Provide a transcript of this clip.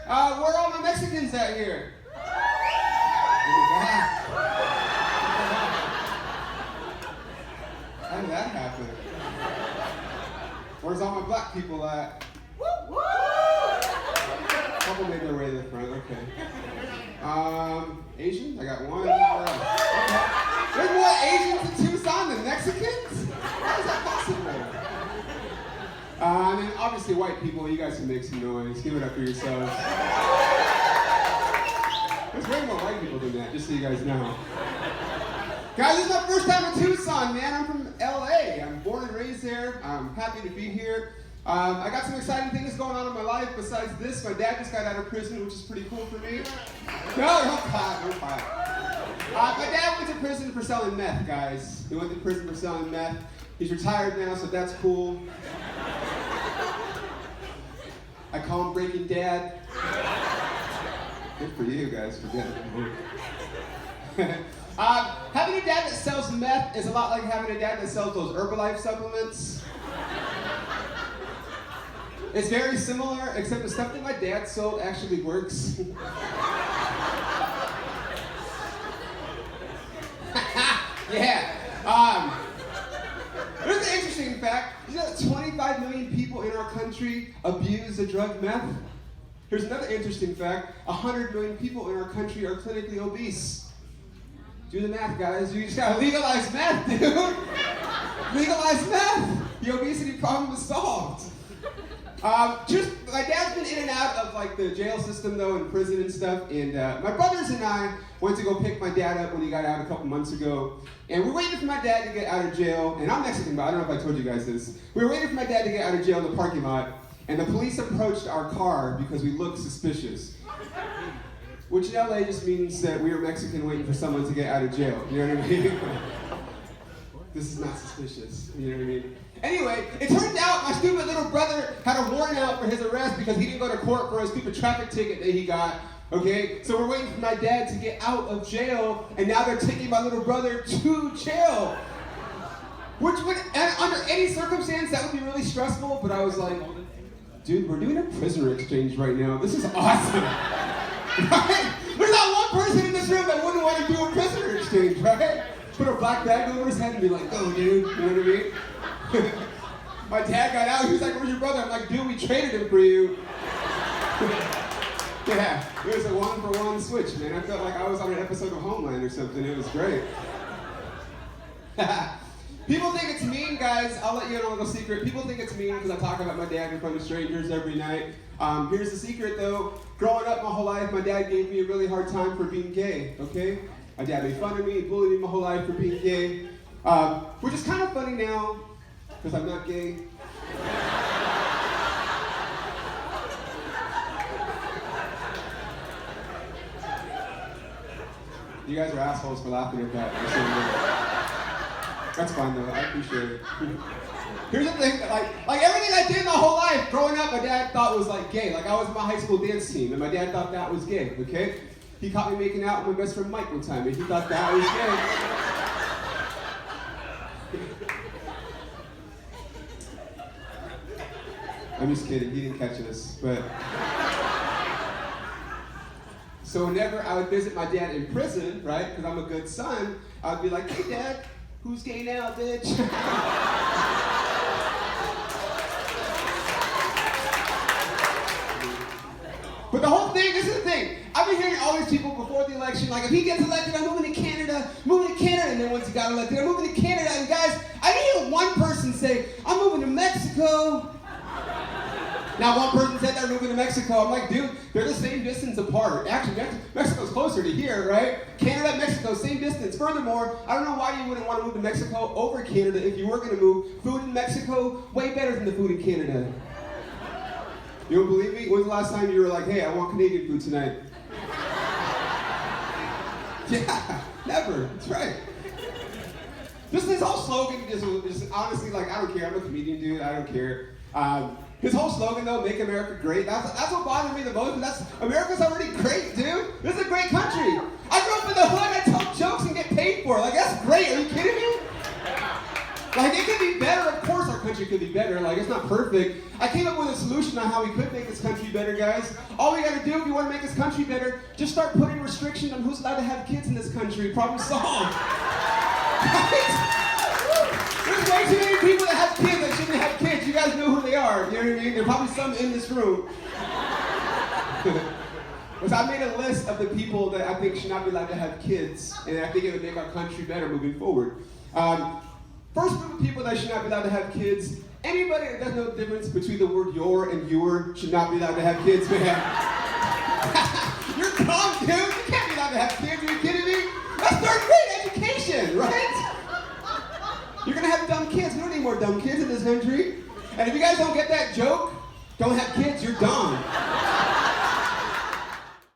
Where are all my Mexicans at here? How did that happen? Where's all my black people at? Couple made their way to the front, okay. Asians? I got one. Okay. There's more Asians in Tucson than Mexicans? How is that possible? And then obviously white people, you guys can make some noise. Give it up for yourselves. There's way more white people than that, just so you guys know. Guys, this is my first time in Tucson, man. I'm from LA. I'm born and raised there. I'm happy to be here. I got some exciting things going on in my life besides this. My dad just got out of prison, which is pretty cool for me. No, don't clap, don't clap. My dad went to prison for selling meth, guys. He went to prison for selling meth. He's retired now, so that's cool. I call him Breaking Dad. Good for you guys for getting it. Having a dad that sells meth is a lot like having a dad that sells those Herbalife supplements. It's very similar, except the stuff that my dad sold actually works. Yeah. There's an interesting fact. You know that 25 million people in our country abuse the drug meth? Here's another interesting fact. 100 million people in our country are clinically obese. Do the math, guys. You just gotta legalize meth, dude. Legalize meth. The obesity problem is solved. My dad's been in and out of like the jail system though, and prison and stuff, and my brothers and I went to go pick my dad up when he got out a couple months ago, and we're waiting for my dad to get out of jail, and I'm Mexican, but I don't know if I told you guys this. We were waiting for my dad to get out of jail in the parking lot, and the police approached our car because we looked suspicious. Which in LA just means that we were Mexican waiting for someone to get out of jail, you know what I mean? This is not suspicious, you know what I mean? Anyway, it turns out my stupid little brother had a warrant out for his arrest because he didn't go to court for a stupid traffic ticket that he got, okay? So we're waiting for my dad to get out of jail, and now they're taking my little brother to jail. Which would, under any circumstance, that would be really stressful, but I was like, dude, we're doing a prisoner exchange right now. This is awesome. Right? There's not one person in this room that wouldn't want to do a prisoner exchange, right? Put a black bag over his head and be like, oh, dude, you know what I mean? My dad got out, he was like, where's your brother? I'm like, dude, we traded him for you. Yeah, it was a 1-for-1 switch, man. I felt like I was on an episode of Homeland or something. It was great. People think it's mean, guys. I'll let you in on a little secret. People think it's mean because I talk about my dad in front of strangers every night. Here's the secret, though. Growing up my whole life, my dad gave me a really hard time for being gay, okay? My dad made fun of me, bullied me my whole life for being gay. Which is kind of funny now, because I'm not gay. You guys are assholes for laughing at that. That's fine though, I appreciate it. Here's the thing, like everything I did my whole life, growing up, my dad thought was like gay. Like I was in my high school dance team, and my dad thought that was gay, okay? He caught me making out with my best friend Mike one time, and he thought that was gay. I'm just kidding, he didn't catch us, but... So whenever I would visit my dad in prison, right, because I'm a good son, I would be like, hey dad, who's gay now, bitch? But the whole thing, this is the thing, I've been hearing all these people before the election, like if he gets elected, I'm moving to Canada, and then once he got elected, I'm moving to Canada, and guys, I didn't hear one person say, I'm moving to Mexico. Now one person said they're moving to Mexico. I'm like, dude, they're the same distance apart. Actually, Mexico's closer to here, right? Canada, Mexico, same distance. Furthermore, I don't know why you wouldn't want to move to Mexico over Canada if you were going to move. Food in Mexico, way better than the food in Canada. You don't believe me? When's the last time you were like, hey, I want Canadian food tonight? Yeah, never. That's right. Just this whole slogan, just honestly, like, I don't care. I'm a comedian, dude. I don't care. His whole slogan, though, "Make America Great," that's what bothered me the most. America's already great, dude. This is a great country. I grew up in the hood. I tell jokes and get paid for it. Like, that's great. Are you kidding me? Like, it could be better. Of course, our country country could be better. Like, it's not perfect. I came up with a solution on how we could make this country better, guys. All we gotta do if you want to make this country better, just start putting restrictions on who's allowed to have kids in this country. Problem solved. Right? There's way too many people that have kids that shouldn't have kids. You guys know who they are. You know what I mean? There are probably some in this room. So I made a list of the people that I think should not be allowed to have kids, and I think it would make our country better moving forward. First group of people that should not be allowed to have kids, anybody that doesn't know the difference between the word your and your should not be allowed to have kids, man. You're dumb, dude. You can't be allowed to have kids. Are you kidding me? That's third grade education, right? You're gonna have dumb kids. We don't need more dumb kids in this country. And if you guys don't get that joke, don't have kids, you're dumb.